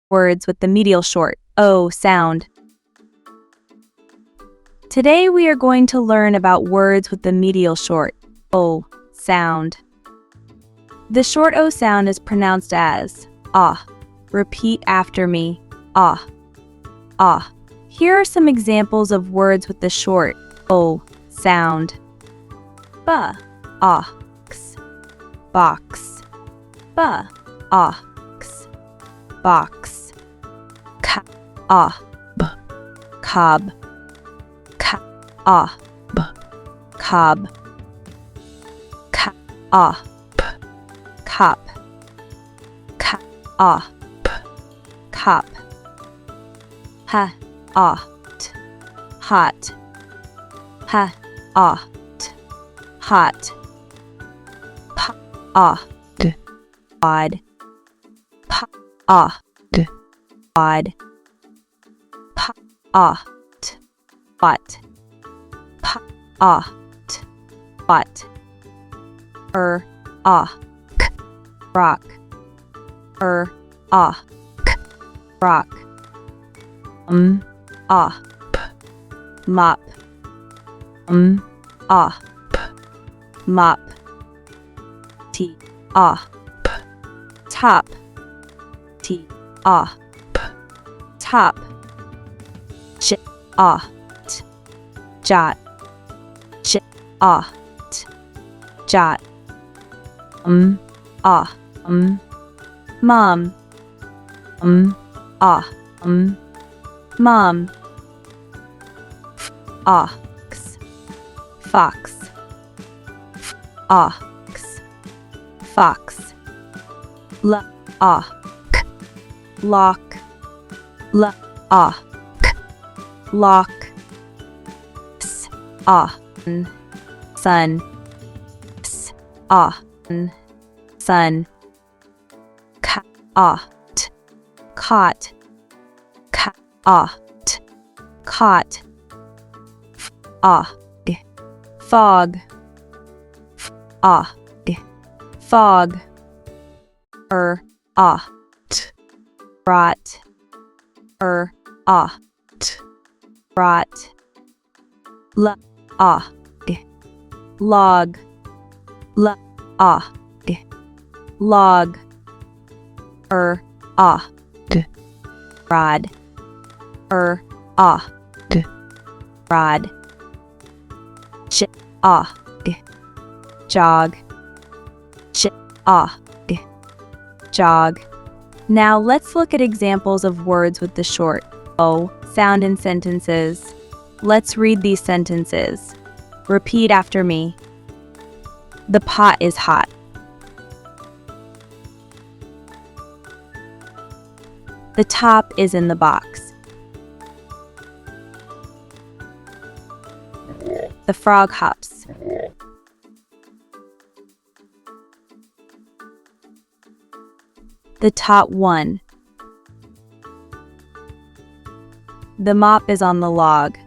words with the medial short O sound. Today we are going to learn about words with the medial short O sound. The short O sound is pronounced as ah. Repeat after me. Ah. Ah. Here are some examples of words with the short O sound. Ox, box. Ox, box. Cob, cob. Cob. Cop. Cop. Hot. Hot. Hot. Odd. Odd. Pot. Pot. Rock. Rock. Mop. Mop. Top. Top. Jot. Jot. Mom. Mom. Ox. Fox. Ox. Fox. Lock. Lock. Lock. Sun. Sun. Cot. Cot. Cot. Fog. Fog. Rot. Rot. Log. Log. Rod. Rod. Jog. Jog. Now let's look at examples of words with the short O sound in sentences. Let's read these sentences. Repeat after me. The pot is hot. The top is in the box. The frog hops. The top won. The mop is on the log.